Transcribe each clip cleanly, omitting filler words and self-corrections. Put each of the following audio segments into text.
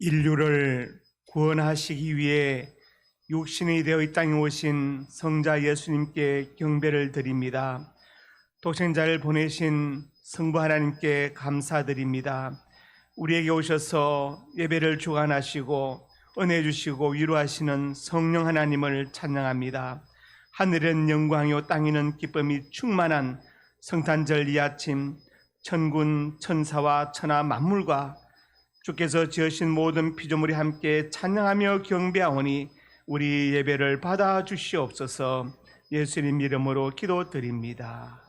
인류를 구원하시기 위해 육신이 되어 이 땅에 오신 성자 예수님께 경배를 드립니다. 독생자를 보내신 성부 하나님께 감사드립니다. 우리에게 오셔서 예배를 주관하시고 은혜 주시고 위로하시는 성령 하나님을 찬양합니다. 하늘은 영광이요 땅에는 기쁨이 충만한 성탄절 이 아침, 천군 천사와 천하 만물과 주께서 지으신 모든 피조물이 함께 찬양하며 경배하오니 우리 예배를 받아 주시옵소서. 예수님 이름으로 기도드립니다.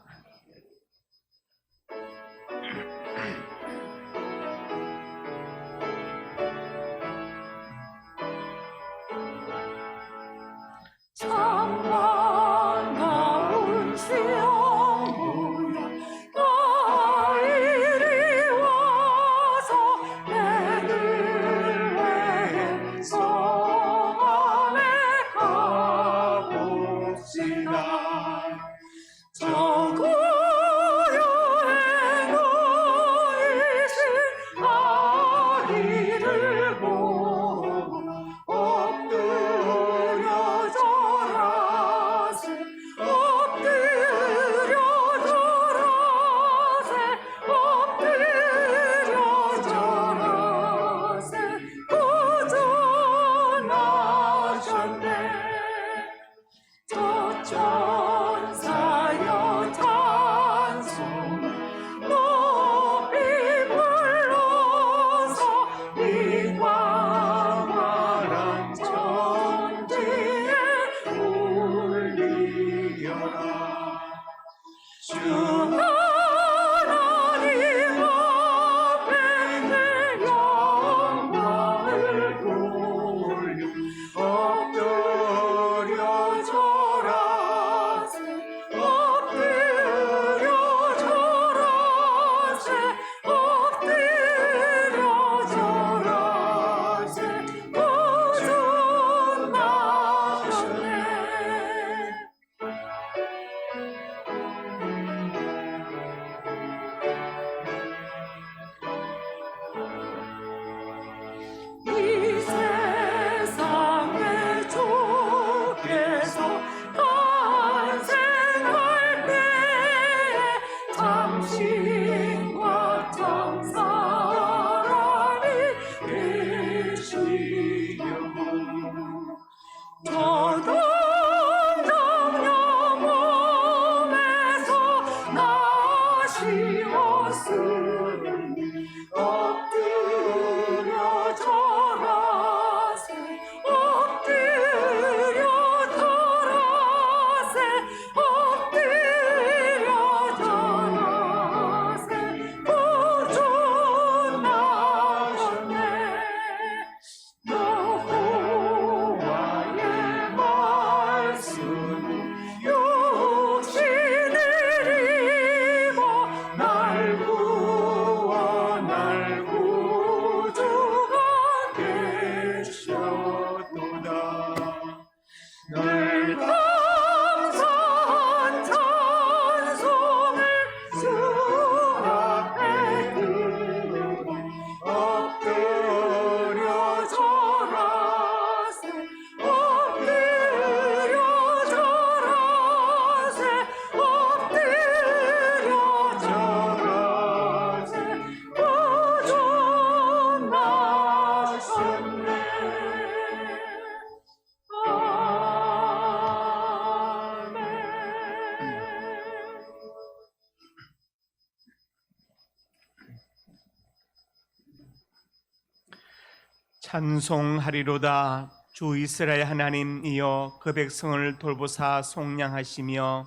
찬송하리로다. 주 이스라엘 하나님이여 그 백성을 돌보사 속량하시며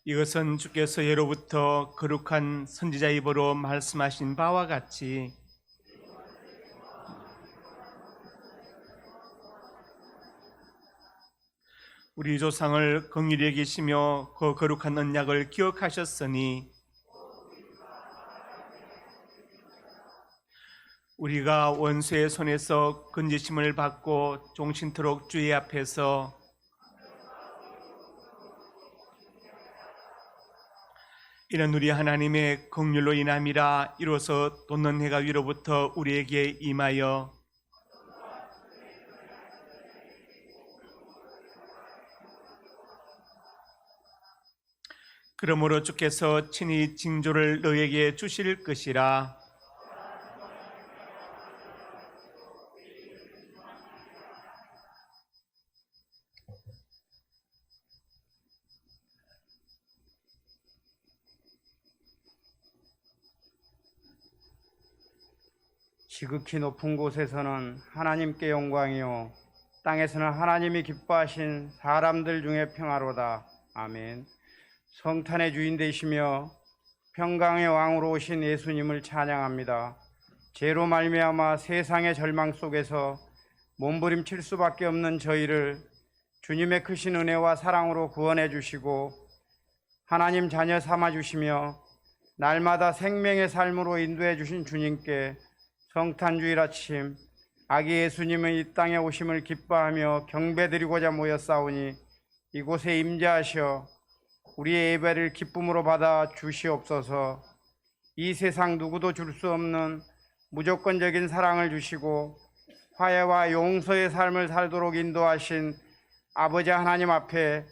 이것은 주께서 예로부터 거룩한 선지자 입으로 말씀하신 바와 같이 우리 조상을 긍휼히 여기시며 그 거룩한 언약을 기억하셨으니 우리가 원수의 손에서 건지심을 받고 종신토록 주의 앞에서 이는 우리 하나님의 긍휼로 인함이라. 이로써 돋는 해가 위로부터 우리에게 임하여 그러므로 주께서 친히 징조를 너에게 주실 것이라. 지극히 높은 곳에서는 하나님께 영광이요 땅에서는 하나님이 기뻐하신 사람들 중에 평화로다. 아멘. 성탄의 주인 되시며 평강의 왕으로 오신 예수님을 찬양합니다. 죄로 말미암아 세상의 절망 속에서 몸부림칠 수밖에 없는 저희를 주님의 크신 은혜와 사랑으로 구원해 주시고 하나님 자녀 삼아 주시며 날마다 생명의 삶으로 인도해 주신 주님께 성탄주일 아침 아기 예수님의 이 땅에 오심을 기뻐하며 경배드리고자 모였사오니 이곳에 임재하셔 우리의 예배를 기쁨으로 받아 주시옵소서. 이 세상 누구도 줄 수 없는 무조건적인 사랑을 주시고 화해와 용서의 삶을 살도록 인도하신 아버지 하나님 앞에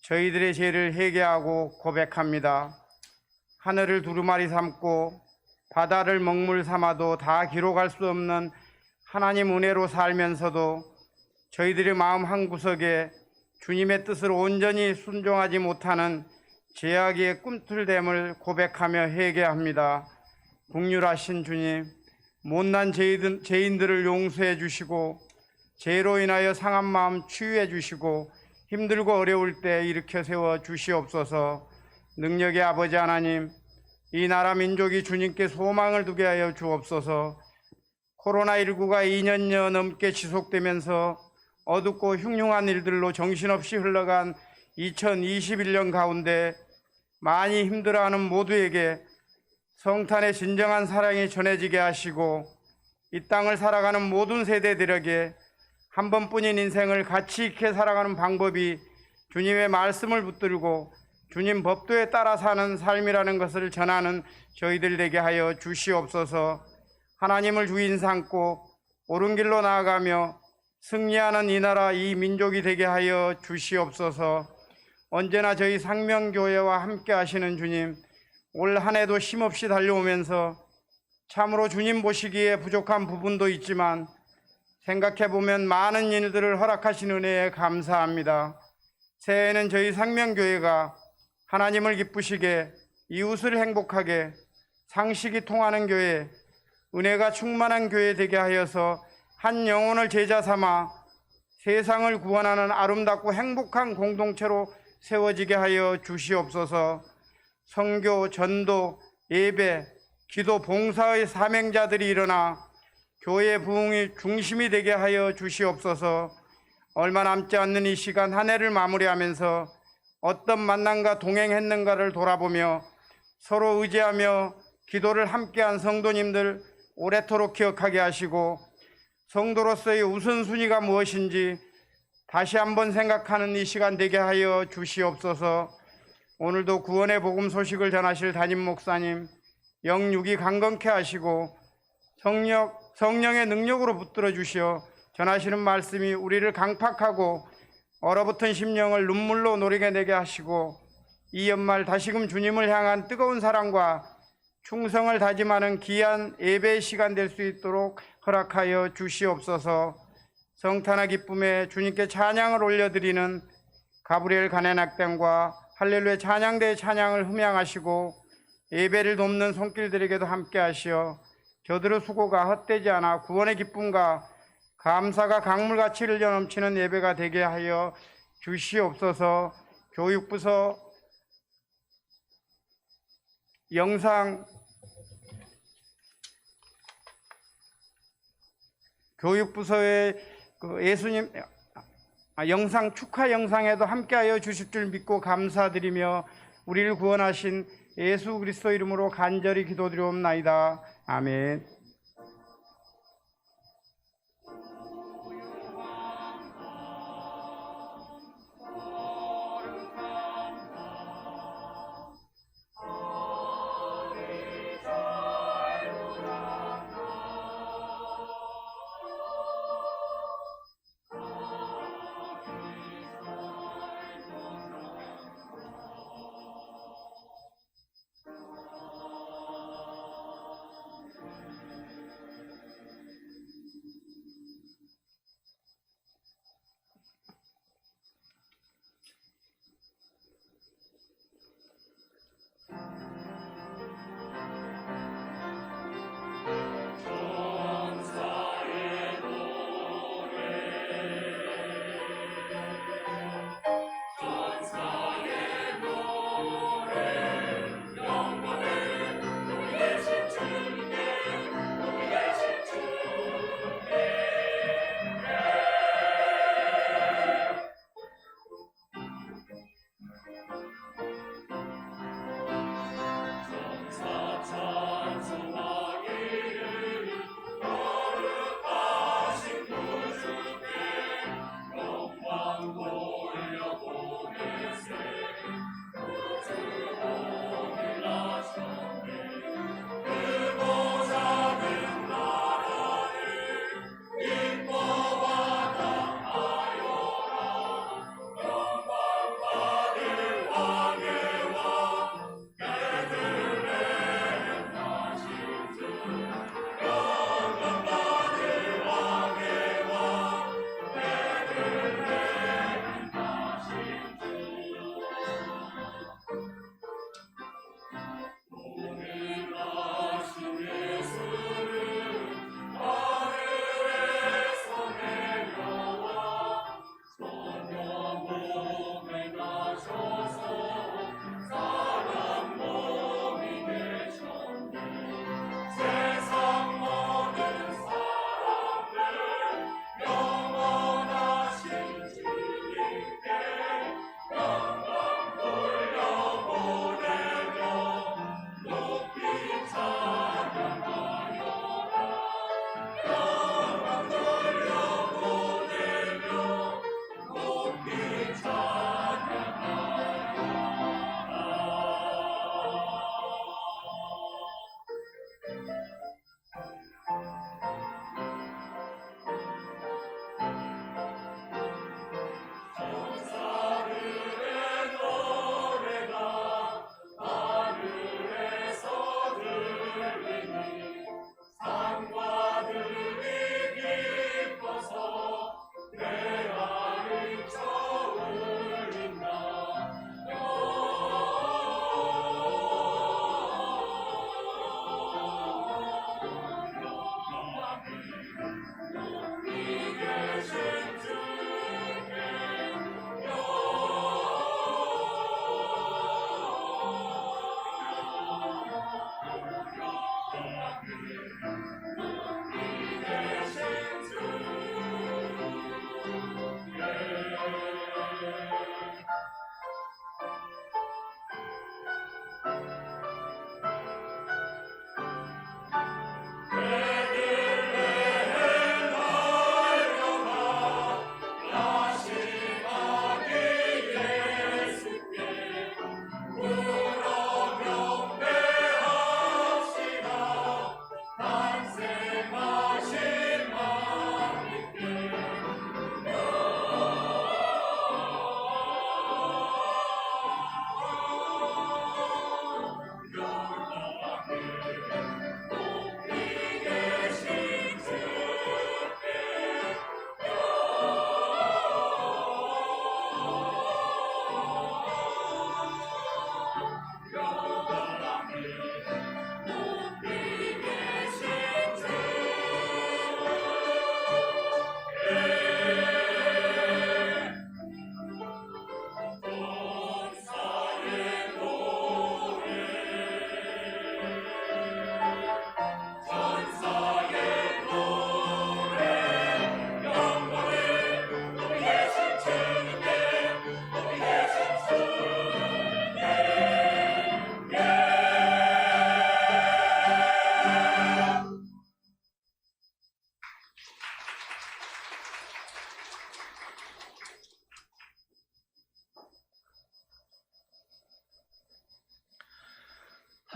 저희들의 죄를 회개하고 고백합니다. 하늘을 두루마리 삼고 바다를 먹물 삼아도 다 기록할 수 없는 하나님 은혜로 살면서도 저희들의 마음 한구석에 주님의 뜻을 온전히 순종하지 못하는 죄악의 꿈틀됨을 고백하며 회개합니다. 긍휼하신 주님, 못난 죄인들을 용서해 주시고 죄로 인하여 상한 마음 치유해 주시고 힘들고 어려울 때 일으켜 세워 주시옵소서. 능력의 아버지 하나님, 이 나라 민족이 주님께 소망을 두게 하여 주옵소서. 코로나19가 2년여 넘게 지속되면서 어둡고 흉흉한 일들로 정신없이 흘러간 2021년 가운데 많이 힘들어하는 모두에게 성탄의 진정한 사랑이 전해지게 하시고 이 땅을 살아가는 모든 세대들에게 한 번뿐인 인생을 가치 있게 살아가는 방법이 주님의 말씀을 붙들고 주님 법도에 따라 사는 삶이라는 것을 전하는 저희들 되게 하여 주시옵소서. 하나님을 주인 삼고 옳은 길로 나아가며 승리하는 이 나라 이 민족이 되게 하여 주시옵소서. 언제나 저희 상명교회와 함께 하시는 주님, 올 한 해도 쉼없이 달려오면서 참으로 주님 보시기에 부족한 부분도 있지만 생각해보면 많은 일들을 허락하신 은혜에 감사합니다. 새해에는 저희 상명교회가 하나님을 기쁘시게, 이웃을 행복하게, 상식이 통하는 교회, 은혜가 충만한 교회 되게 하여서 한 영혼을 제자 삼아 세상을 구원하는 아름답고 행복한 공동체로 세워지게 하여 주시옵소서. 선교, 전도, 예배, 기도, 봉사의 사명자들이 일어나 교회 부흥의 중심이 되게 하여 주시옵소서. 얼마 남지 않는 이 시간 한 해를 마무리하면서 어떤 만남과 동행했는가를 돌아보며 서로 의지하며 기도를 함께한 성도님들 오래도록 기억하게 하시고 성도로서의 우선순위가 무엇인지 다시 한번 생각하는 이 시간 되게 하여 주시옵소서. 오늘도 구원의 복음 소식을 전하실 담임 목사님 영육이 강건케 하시고 성령의 능력으로 붙들어 주시어 전하시는 말씀이 우리를 강팍하고 얼어붙은 심령을 눈물로 노리게 되게 하시고 이 연말 다시금 주님을 향한 뜨거운 사랑과 충성을 다짐하는 귀한 예배의 시간 될 수 있도록 허락하여 주시옵소서. 성탄의 기쁨에 주님께 찬양을 올려드리는 가브리엘 가네낙당과 할렐루야 찬양대의 찬양을 흠양하시고 예배를 돕는 손길들에게도 함께 하시어 저들의 수고가 헛되지 않아 구원의 기쁨과 감사가 강물같이 흘려 넘치는 예배가 되게 하여 주시옵소서. 교육부서 교육부서의 예수님 영상 축하 영상에도 함께하여 주실 줄 믿고 감사드리며 우리를 구원하신 예수 그리스도 이름으로 간절히 기도드리옵나이다. 아멘.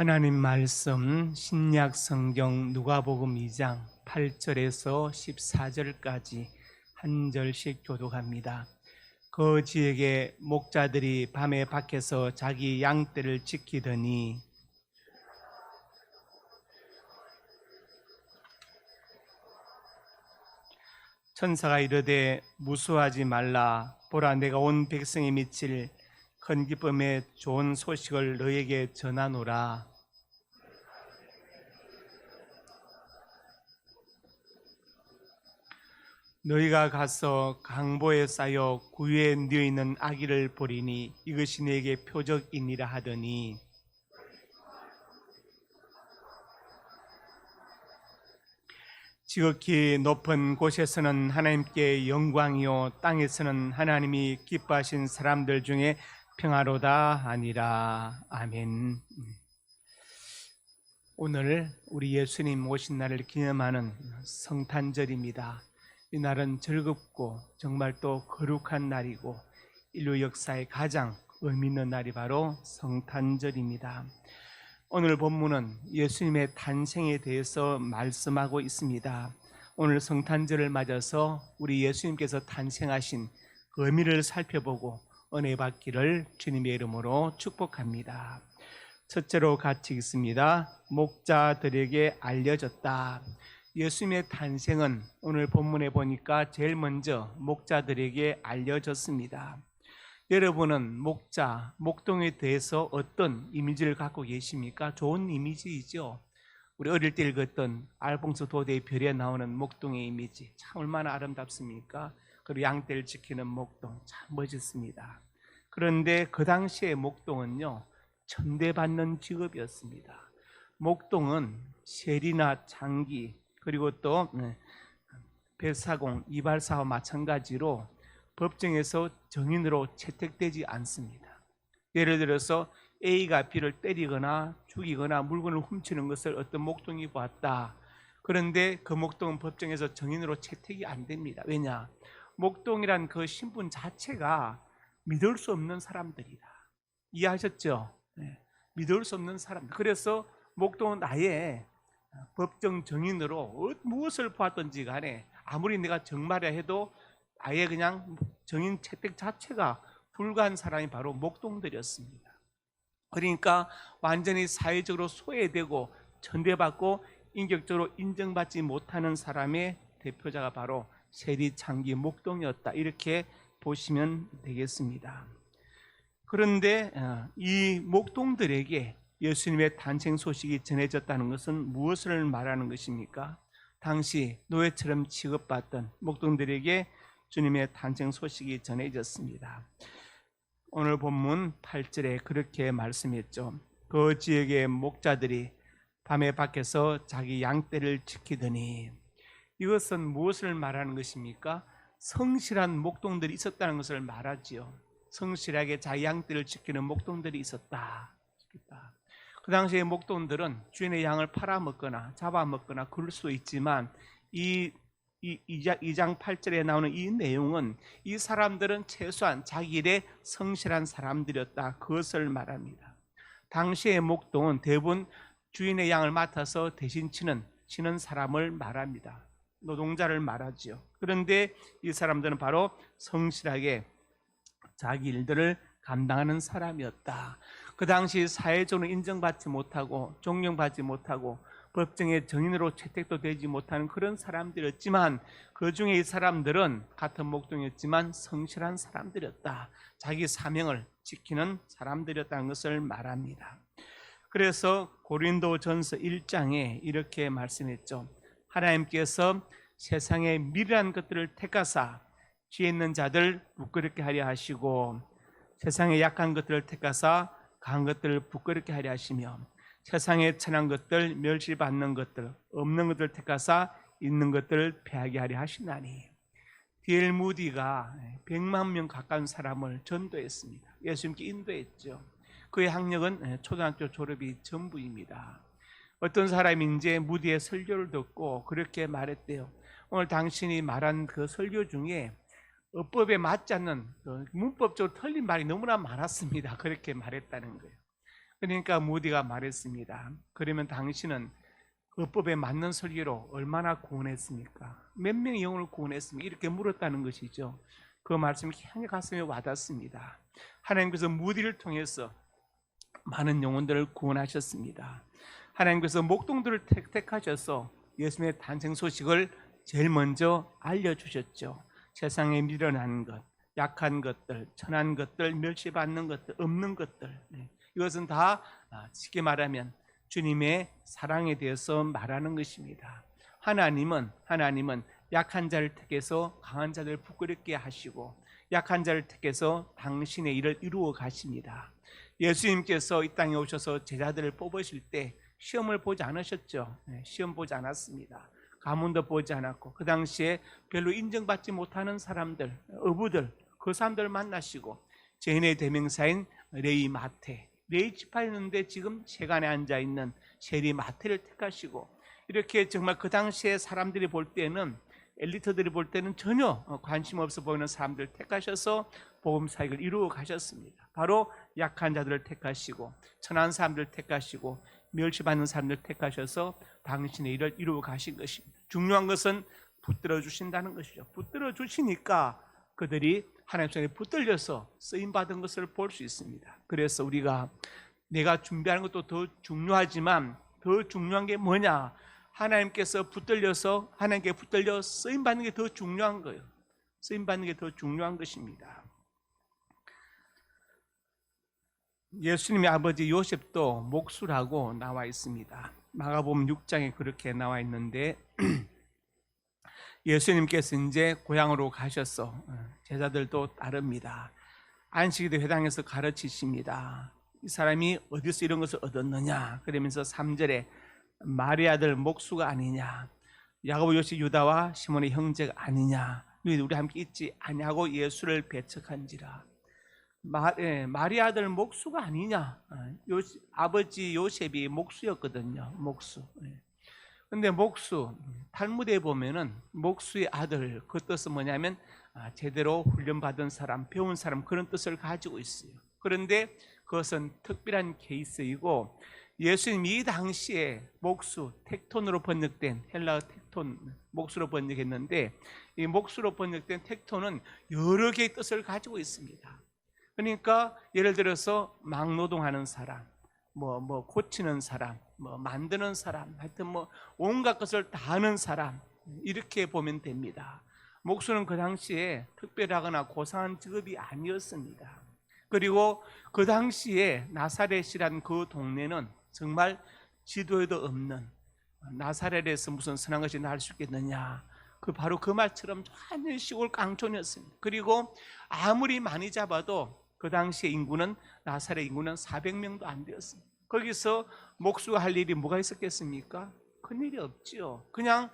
하나님 말씀 신약 성경 누가복음 2장 8절에서 14절까지 한 절씩 교독합니다. 그 지역에 목자들이 밤에 밖에서 자기 양떼를 지키더니 천사가 이르되 무수하지 말라. 보라, 내가 온 백성에 미칠 큰 기쁨의 좋은 소식을 너에게 전하노라. 너희가 가서 강보에 쌓여 구유에 누워 있는 아기를 보리니 이것이 너에게 표적이니라 하더니 지극히 높은 곳에서는 하나님께 영광이요 땅에서는 하나님이 기뻐하신 사람들 중에 평화로다 하니라. 아멘. 오늘 우리 예수님 오신 날을 기념하는 성탄절입니다. 이 날은 즐겁고 정말 또 거룩한 날이고 인류 역사의 가장 의미 있는 날이 바로 성탄절입니다. 오늘 본문은 예수님의 탄생에 대해서 말씀하고 있습니다. 오늘 성탄절을 맞아서 우리 예수님께서 탄생하신 의미를 살펴보고 은혜 받기를 주님의 이름으로 축복합니다. 첫째로 같이 읽습니다. 목자들에게 알려졌다. 예수님의 탄생은 오늘 본문에 보니까 제일 먼저 목자들에게 알려졌습니다. 여러분은 목자, 목동에 대해서 어떤 이미지를 갖고 계십니까? 좋은 이미지이죠. 우리 어릴 때 읽었던 알봉스 도대의 별에 나오는 목동의 이미지 참 얼마나 아름답습니까? 그리고 양떼를 지키는 목동 참 멋있습니다. 그런데 그 당시의 목동은요, 천대받는 직업이었습니다. 목동은 세리나 장기 그리고 또 배사공, 이발사와 마찬가지로 법정에서 정인으로 채택되지 않습니다. 예를 들어서 A가 B를 때리거나 죽이거나 물건을 훔치는 것을 어떤 목동이 보았다. 그런데 그 목동은 법정에서 정인으로 채택이 안 됩니다. 왜냐? 목동이란 그 신분 자체가 믿을 수 없는 사람들이다. 이해하셨죠? 네. 믿을 수 없는 사람들. 그래서 목동은 아예 법정 정인으로 무엇을 보았든지 간에 아무리 내가 정말이라 해도 아예 그냥 정인 채택 자체가 불가한 사람이 바로 목동들이었습니다. 그러니까 완전히 사회적으로 소외되고 천대받고 인격적으로 인정받지 못하는 사람의 대표자가 바로 세리, 장기, 목동이었다. 이렇게 보시면 되겠습니다. 그런데 이 목동들에게 예수님의 탄생 소식이 전해졌다는 것은 무엇을 말하는 것입니까? 당시 노예처럼 취급받던 목동들에게 주님의 탄생 소식이 전해졌습니다. 오늘 본문 8절에 그렇게 말씀했죠. 그 지역의 목자들이 밤에 밖에서 자기 양떼를 지키더니, 이것은 무엇을 말하는 것입니까? 성실한 목동들이 있었다는 것을 말하지요. 성실하게 자기 양떼를 지키는 목동들이 있었다. 그 당시에 목동들은 주인의 양을 팔아먹거나 잡아먹거나 그럴 수도 있지만 이 2장 8절에 나오는 이 내용은 이 사람들은 최소한 자기 일에 성실한 사람들이었다. 그것을 말합니다. 당시의 목동은 대부분 주인의 양을 맡아서 대신 치는 사람을 말합니다. 노동자를 말하지요. 그런데 이 사람들은 바로 성실하게 자기 일들을 감당하는 사람이었다. 그 당시 사회적으로 인정받지 못하고 존경받지 못하고 법정의 정인으로 채택도 되지 못하는 그런 사람들이었지만 그 중에 이 사람들은 같은 목동이었지만 성실한 사람들이었다. 자기 사명을 지키는 사람들이었다는 것을 말합니다. 그래서 고린도전서 1장에 이렇게 말씀했죠. 하나님께서 세상의 미련한 것들을 택하사 지혜 있는 자들 부끄럽게 하려 하시고 세상의 약한 것들을 택하사 강한 것들을 부끄럽게 하려 하시며 세상에 천한 것들, 멸시받는 것들, 없는 것들을 택하사 있는 것들을 패하게 하려 하시나니. D.L. 무디가 100만 명 가까운 사람을 전도했습니다. 예수님께 인도했죠. 그의 학력은 초등학교 졸업이 전부입니다. 어떤 사람이 이제 무디의 설교를 듣고 그렇게 말했대요. 오늘 당신이 말한 그 설교 중에 어법에 맞지 않는 문법적으로 틀린 말이 너무나 많았습니다. 그렇게 말했다는 거예요. 그러니까 무디가 말했습니다. 그러면 당신은 어법에 맞는 설교로 얼마나 구원했습니까? 몇 명의 영혼을 구원했습니까? 이렇게 물었다는 것이죠. 그 말씀이 향해 가슴에 와닿습니다. 하나님께서 무디를 통해서 많은 영혼들을 구원하셨습니다. 하나님께서 목동들을 택하셔서 예수님의 탄생 소식을 제일 먼저 알려주셨죠. 세상에 미련한 것, 약한 것들, 천한 것들, 멸시받는 것들, 없는 것들, 이것은 다 쉽게 말하면 주님의 사랑에 대해서 말하는 것입니다. 하나님은 약한 자를 택해서 강한 자를 부끄럽게 하시고 약한 자를 택해서 당신의 일을 이루어 가십니다. 예수님께서 이 땅에 오셔서 제자들을 뽑으실 때 시험을 보지 않으셨죠. 시험 보지 않았습니다. 가문도 보지 않았고 그 당시에 별로 인정받지 못하는 사람들, 어부들, 그 사람들을 만나시고 죄인의 대명사인 레위 마태, 레위 지파였는데 지금 세간에 앉아있는 세리 마태를 택하시고 이렇게 정말 그 당시에 사람들이 볼 때는 엘리트들이 볼 때는 전혀 관심 없어 보이는 사람들을 택하셔서 복음 사역을 이루어 가셨습니다. 바로 약한 자들을 택하시고 천한 사람들을 택하시고 멸시받는 사람들을 택하셔서 당신의 일을 이루어 가신 것입니다. 중요한 것은 붙들어 주신다는 것이죠. 붙들어 주시니까 그들이 하나님 손에 붙들려서 쓰임 받은 것을 볼 수 있습니다. 그래서 우리가 내가 준비하는 것도 더 중요하지만 더 중요한 게 뭐냐? 하나님께서 붙들려서 하나님께 붙들려 쓰임 받는 게 더 중요한 거예요. 쓰임 받는 게 더 중요한 것입니다. 예수님의 아버지 요셉도 목수라고 나와 있습니다. 마가복음 6장에 그렇게 나와 있는데 예수님께서 이제 고향으로 가셔서 제자들도 따릅니다. 안식일에 회당에서 가르치십니다. 이 사람이 어디서 이런 것을 얻었느냐? 그러면서 3절에 마리 아들 목수가 아니냐? 야고보 요시 유다와 시몬의 형제가 아니냐? 우리 함께 있지 아니하고 예수를 배척한지라. 마리 아들 목수가 아니냐? 아버지 요셉이 목수였거든요. 목수. 근데 목수, 탈무드에 보면은 목수의 아들, 그 뜻은 뭐냐면 제대로 훈련받은 사람, 배운 사람, 그런 뜻을 가지고 있어요. 그런데 그것은 특별한 케이스이고 예수님이 이 당시에 목수, 텍톤으로 번역된 헬라어 텍톤, 목수로 번역했는데 이 목수로 번역된 텍톤은 여러 개의 뜻을 가지고 있습니다. 그러니까 예를 들어서 막노동하는 사람, 뭐 고치는 사람, 뭐 만드는 사람, 하여튼 뭐 온갖 것을 다 하는 사람, 이렇게 보면 됩니다. 목수는 그 당시에 특별하거나 고상한 직업이 아니었습니다. 그리고 그 당시에 나사렛이란 그 동네는 정말 지도에도 없는, 나사렛에서 무슨 선한 것이 날 수 있겠느냐, 바로 그 말처럼 완전 시골 깡촌이었습니다. 그리고 아무리 많이 잡아도 그 당시의 인구는, 나사렛 인구는 400명도 안 되었습니다. 거기서 목수가 할 일이 뭐가 있었겠습니까? 큰일이 없지요. 그냥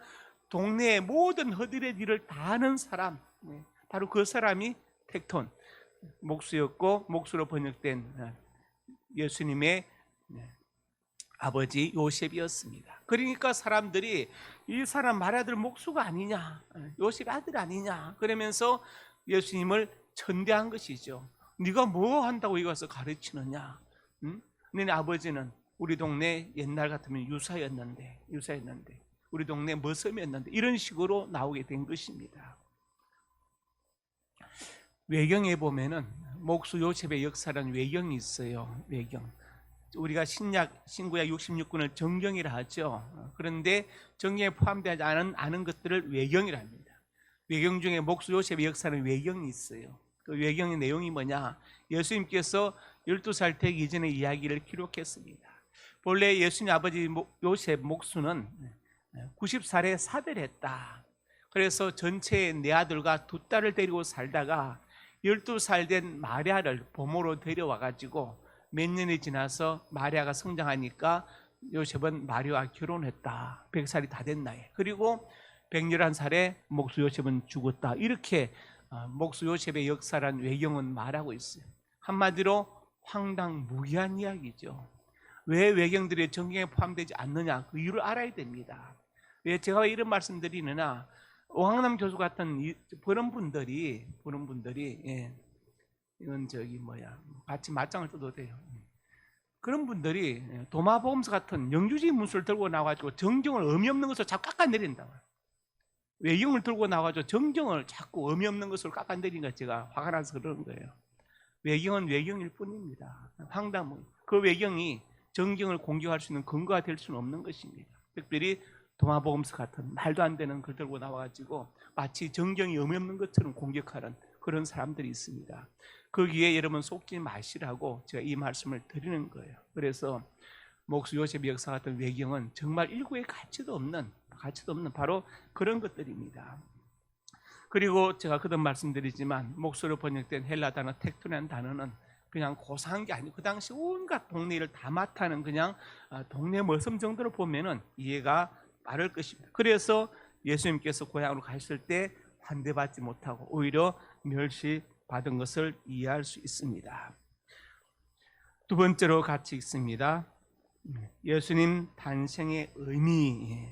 동네의 모든 허들의 일을 다 하는 사람, 바로 그 사람이 텍톤, 목수였고 목수로 번역된 예수님의 아버지 요셉이었습니다. 그러니까 사람들이 이 사람 마리 아들 목수가 아니냐, 요셉 아들 아니냐, 그러면서 예수님을 천대한 것이죠. 네가 뭐 한다고 여기 와서 가르치느냐? 응? 너네 아버지는 우리 동네 옛날 같으면 유사였는데 우리 동네 머슴이었는데 이런 식으로 나오게 된 것입니다. 외경에 보면은 목수 요셉의 역사라는 외경이 있어요. 외경. 우리가 신구약 66권을 정경이라 하죠. 그런데 정경에 포함되지 않은 것들을 외경이라 합니다. 외경 중에 목수 요셉의 역사는 외경이 있어요. 그 외경의 내용이 뭐냐? 예수님께서 12살 되기 이전의 이야기를 기록했습니다. 본래 예수님 아버지 요셉 목수는 90살에 사별을 했다. 그래서 전체 네 아들과 두 딸을 데리고 살다가 12살 된 마리아를 보모로 데려와 가지고 몇 년이 지나서 마리아가 성장하니까 요셉은 마리아와 결혼했다. 100살이 다 된 나이에. 그리고 111살에 목수 요셉은 죽었다. 이렇게 목수 요셉의 역사란 외경은 말하고 있어요. 한마디로 황당무계한 이야기죠. 왜 외경들이 정경에 포함되지 않느냐? 그 이유를 알아야 됩니다. 왜 제가 왜 이런 말씀드리느냐? 오항남 교수 같은 그런 분들이 이건 같이 맞짱을 떠도 돼요. 그런 분들이 도마보험서 같은 영주주의 문서를 들고 나와가지고 정경을 의미 없는 것을 자꾸 깎아내린다. 외경을 들고 나와가지고 정경을 자꾸 의미 없는 것으로 깎아내리니까 제가 화가 나서 그러는 거예요. 외경은 외경일 뿐입니다. 황당무. 그 외경이 정경을 공격할 수 있는 근거가 될 수는 없는 것입니다. 특별히 도마보험서 같은 말도 안 되는 걸 들고 나와가지고 마치 정경이 의미 없는 것처럼 공격하는 그런 사람들이 있습니다. 거기에 여러분 속지 마시라고 제가 이 말씀을 드리는 거예요. 그래서 목수 요셉의 역사 같은 외경은 정말 일구의 가치도 없는 바로 그런 것들입니다. 그리고 제가 그전 말씀드리지만 목수로 번역된 헬라 단어 텍토라는 단어는 그냥 고사한 게 아니고 그 당시 온갖 동네 일을 다 맡아는 그냥 동네 머슴 정도로 보면은 이해가 빠를 것입니다. 그래서 예수님께서 고향으로 가실 때 환대받지 못하고 오히려 멸시받은 것을 이해할 수 있습니다. 두 번째로 같이 있습니다. 예수님 탄생의 의미.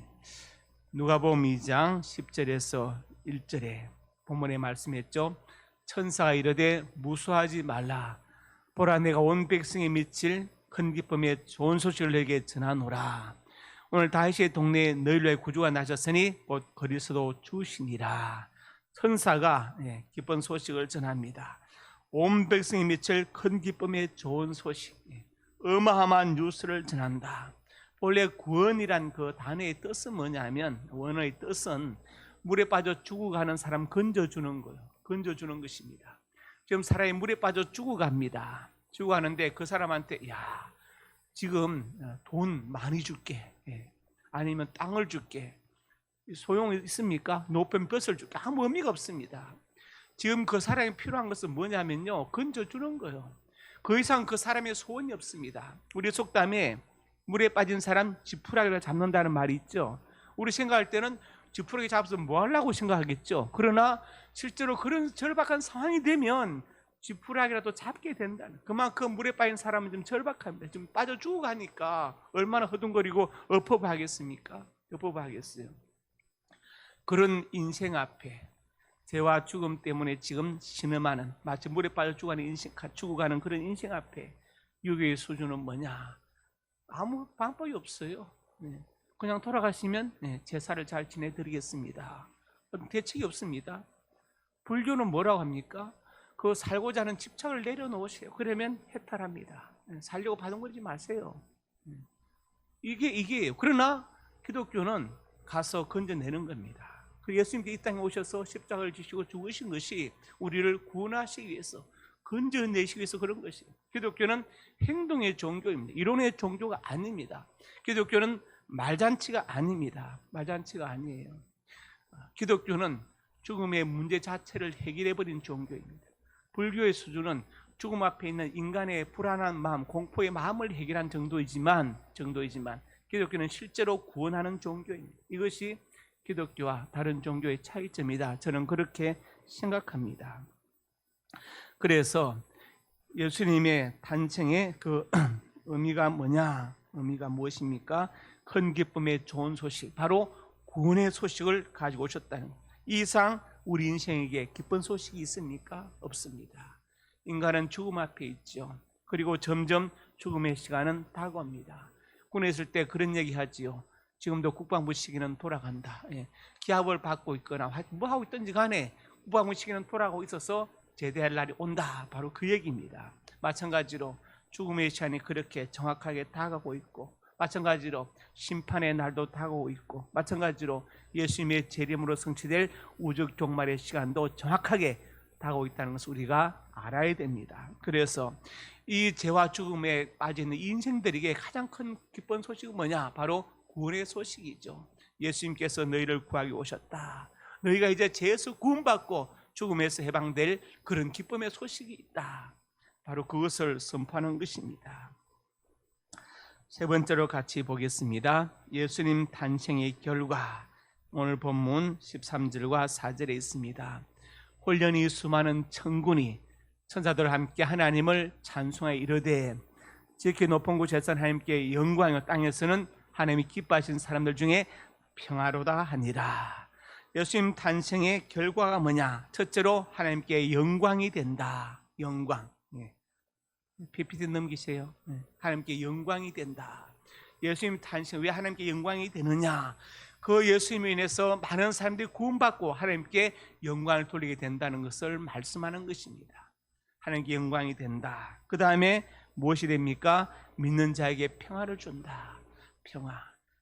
누가복음 2장 10절에서 1절에 본문에 말씀했죠. 천사가 이르되 무수하지 말라. 보라 내가 온 백성에 미칠 큰 기쁨의 좋은 소식을 너에게 전하노라. 오늘 다윗의 동네에 너희를 위해 구주가 나셨으니 곧 그리스도 주시니라. 천사가 기쁜 소식을 전합니다. 온 백성에 미칠 큰 기쁨의 좋은 소식, 어마어마한 뉴스를 전한다. 원래 구원이란 그 단어의 뜻은 뭐냐면 원어의 뜻은 물에 빠져 죽어가는 사람 건져주는 거예요. 건져주는 것입니다. 지금 사람이 물에 빠져 죽어갑니다. 죽어가는데 그 사람한테 지금 돈 많이 줄게, 아니면 땅을 줄게, 소용이 있습니까? 높은 벼슬 줄게. 아무 의미가 없습니다. 지금 그 사람이 필요한 것은 뭐냐면요, 건져주는 거예요. 그 이상 그 사람의 소원이 없습니다. 우리 속담에 물에 빠진 사람 지푸라기를 잡는다는 말이 있죠. 우리 생각할 때는 지푸라기 잡아서 뭐 하려고 생각하겠죠. 그러나 실제로 그런 절박한 상황이 되면 지푸라기라도 잡게 된다는, 그만큼 물에 빠진 사람은 좀 절박합니다. 좀 빠져 죽어가니까 얼마나 허둥거리고 엎어봐야겠습니까? 엎어봐야겠어요. 그런 인생 앞에 죄와 죽음 때문에 지금 신음하는, 마치 물에 빠져 죽어가는 그런 인생 앞에 유교의 수준은 뭐냐? 아무 방법이 없어요. 그냥 돌아가시면 제사를 잘 지내드리겠습니다. 대책이 없습니다. 불교는 뭐라고 합니까? 그 살고자 하는 집착을 내려놓으세요. 그러면 해탈합니다. 살려고 바둥거리지 마세요. 이게예요. 그러나 기독교는 가서 건져내는 겁니다. 그 예수님께서 이 땅에 오셔서 십자가를 지시고 죽으신 것이 우리를 구원하시기 위해서, 건져내시기 위해서 그런 것이에요. 기독교는 행동의 종교입니다. 이론의 종교가 아닙니다. 기독교는 말잔치가 아닙니다. 말잔치가 아니에요. 기독교는 죽음의 문제 자체를 해결해버린 종교입니다. 불교의 수준은 죽음 앞에 있는 인간의 불안한 마음, 공포의 마음을 해결한 정도이지만 기독교는 실제로 구원하는 종교입니다. 이것이 기독교와 다른 종교의 차이점이다. 저는 그렇게 생각합니다. 그래서 예수님의 탄생의 그 의미가 뭐냐? 의미가 무엇입니까? 큰 기쁨의 좋은 소식, 바로 구원의 소식을 가지고 오셨다는 것. 이 이상 우리 인생에게 기쁜 소식이 있습니까? 없습니다. 인간은 죽음 앞에 있죠. 그리고 점점 죽음의 시간은 다가옵니다. 군에 있을 때 그런 얘기 하지요. 지금도 국방부 시기는 돌아간다. 기합을 받고 있거나 뭐 하고 있든지 간에 국방부 시기는 돌아가고 있어서 제대할 날이 온다. 바로 그 얘기입니다. 마찬가지로 죽음의 시간이 그렇게 정확하게 다가오고 있고, 마찬가지로 심판의 날도 다가오고 있고, 마찬가지로 예수님의 재림으로 성취될 우주 종말의 시간도 정확하게 다가오고 있다는 것을 우리가 알아야 됩니다. 그래서 이 죄와 죽음에 빠져있는 인생들에게 가장 큰 기쁜 소식은 뭐냐? 바로 구원의 소식이죠. 예수님께서 너희를 구하기 오셨다. 너희가 이제 죄에서 구원받고 죽음에서 해방될 그런 기쁨의 소식이 있다. 바로 그것을 선포하는 것입니다. 세 번째로 같이 보겠습니다. 예수님 탄생의 결과. 오늘 본문 13절과 4절에 있습니다. 홀련히 수많은 천군이 천사들과 함께 하나님을 찬송하여 이르되 지극히 높은 곳에서 하나님께 영광이요 땅에서는 하나님이 기뻐하신 사람들 중에 평화로다 하니라. 예수님 탄생의 결과가 뭐냐? 첫째로 하나님께 영광이 된다. 영광. PPT 넘기세요. 하나님께 영광이 된다. 예수님 탄생, 왜 하나님께 영광이 되느냐? 그 예수님으로 인해서 많은 사람들이 구원받고 하나님께 영광을 돌리게 된다는 것을 말씀하는 것입니다. 하나님께 영광이 된다. 그 다음에 무엇이 됩니까? 믿는 자에게 평화를 준다. 평화.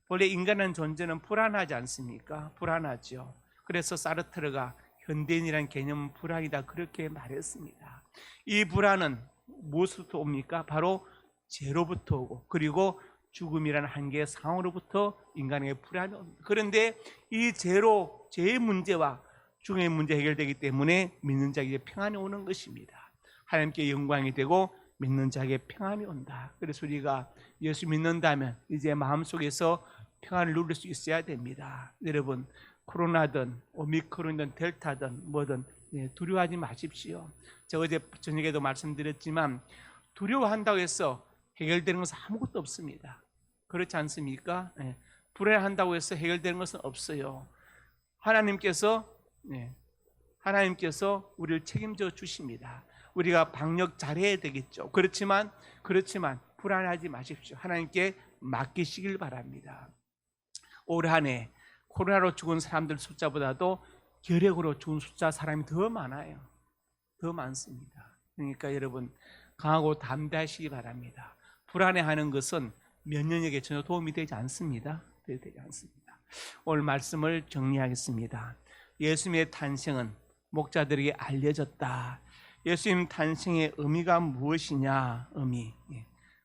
원래 인간의 존재는 불안하지 않습니까? 불안하죠. 그래서 사르트르가 현대인이라는 개념은 불안이다 그렇게 말했습니다. 이 불안은 무엇부터 옵니까? 바로 죄로부터 오고, 그리고 죽음이라는 한계의 상황으로부터 인간에게 불안이 옵니다. 그런데 이 죄의 문제와 죽음의 문제 해결되기 때문에 믿는 자에게 평안이 오는 것입니다. 하나님께 영광이 되고 믿는 자에게 평안이 온다. 그래서 우리가 예수 믿는다면 이제 마음속에서 평안을 누릴 수 있어야 됩니다. 여러분, 코로나든 오미크론이든 델타든 뭐든 두려워하지 마십시오. 제가 어제 저녁에도 말씀드렸지만 두려워한다고 해서 해결되는 것은 아무것도 없습니다. 그렇지 않습니까? 불안한다고 해서 해결되는 것은 없어요. 하나님께서 우리를 책임져 주십니다. 우리가 방역 잘해야 되겠죠. 그렇지만 불안하지 마십시오. 하나님께 맡기시길 바랍니다. 올 한 해 코로나로 죽은 사람들 숫자보다도 결핵으로 죽은 숫자 사람이 더 많아요. 더 많습니다. 그러니까 여러분 강하고 담대하시기 바랍니다. 불안해하는 것은 면역력에 전혀 도움이 되지 않습니다. 되지 않습니다. 오늘 말씀을 정리하겠습니다. 예수님의 탄생은 목자들에게 알려졌다. 예수님 탄생의 의미가 무엇이냐?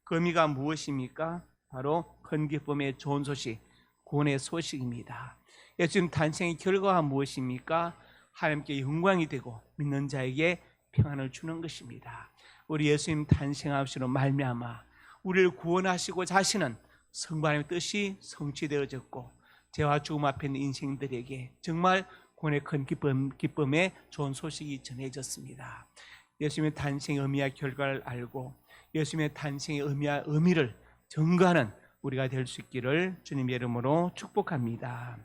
그 의미가 무엇입니까? 바로 큰 기쁨의 좋은 소식, 구원의 소식입니다. 예수님 탄생의 결과가 무엇입니까? 하나님께 영광이 되고 믿는 자에게 평안을 주는 것입니다. 우리 예수님 탄생하시로 말미암아 우리를 구원하시고 자시는 성부 하나님의 뜻이 성취되어졌고 죄와 죽음 앞에 있는 인생들에게 정말 구원의 큰 기쁨의 좋은 소식이 전해졌습니다. 예수님의 탄생의 의미와 결과를 알고 예수님의 탄생의 의미와 의미를 전가하는 우리가 될 수 있기를 주님의 이름으로 축복합니다.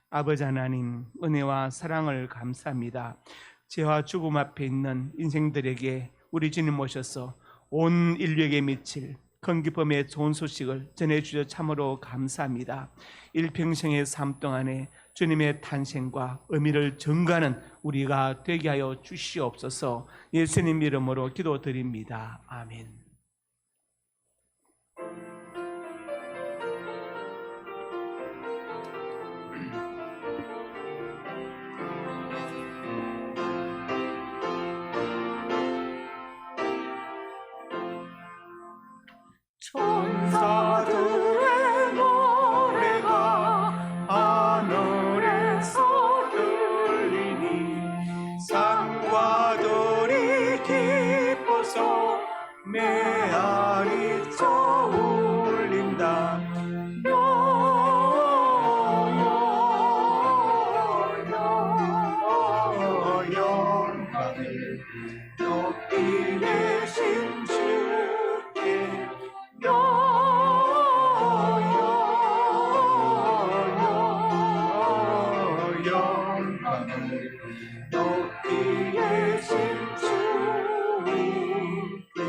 아버지 하나님, 은혜와 사랑을 감사합니다. 죄와 죽음 앞에 있는 인생들에게 우리 주님 모셔서 온 인류에게 미칠 큰 기쁨의 좋은 소식을 전해주셔서 참으로 감사합니다. 일평생의 삶 동안에 주님의 탄생과 의미를 전가하는 우리가 되게 하여 주시옵소서. 예수님 이름으로 기도드립니다. 아멘. 천사들의 노래가 하늘에서 들리니 산과 들이 기뻐서 메아리 쳐 울린다. 영광을 높이 계신 주께 영광을 높이 계신 주님께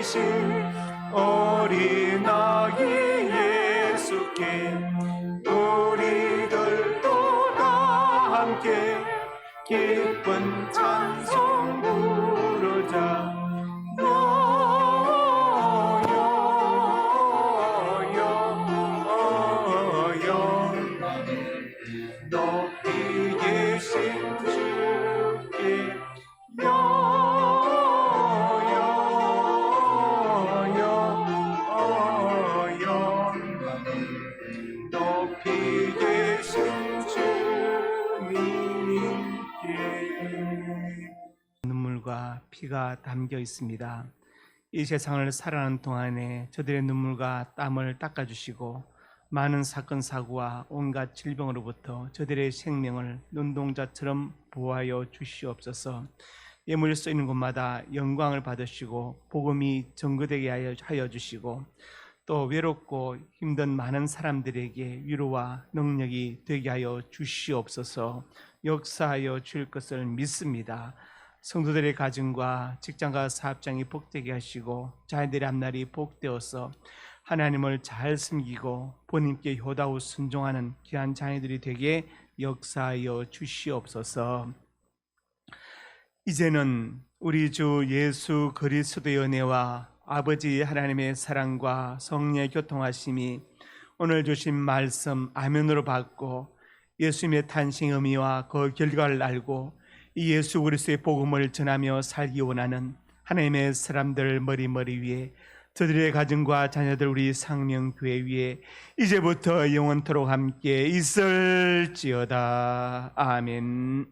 계신 어린아이 예수께 우리들도 다 함께 기쁜 찬송 부르자. 높이 계신 주께 높이 계신 주님께. 눈물과 피가 담겨 있습니다. 이 세상을 살아가는 동안에 저들의 눈물과 땀을 닦아주시고 많은 사건 사고와 온갖 질병으로부터 저들의 생명을 눈동자처럼 보호하여 주시옵소서. 예물 쓰이는 곳마다 영광을 받으시고 복음이 전거되게 하여 주시고 또 외롭고 힘든 많은 사람들에게 위로와 능력이 되게 하여 주시옵소서. 역사하여 주실 것을 믿습니다. 성도들의 가정과 직장과 사업장이 복되게 하시고 자녀들의 앞날이 복되어서 하나님을 잘 섬기고 본인께 효다고 순종하는 귀한 자녀들이 되게 역사하여 주시옵소서. 이제는 우리 주 예수 그리스도의 은혜와 아버지 하나님의 사랑과 성령의 교통하심이 오늘 주신 말씀 아멘으로 받고 예수님의 탄생의 의미와 그 결과를 알고 이 예수 그리스도의 복음을 전하며 살기 원하는 하나님의 사람들 머리 위에 저들의 가정과 자녀들 우리 상명교회 위에 이제부터 영원토록 함께 있을지어다. 아멘.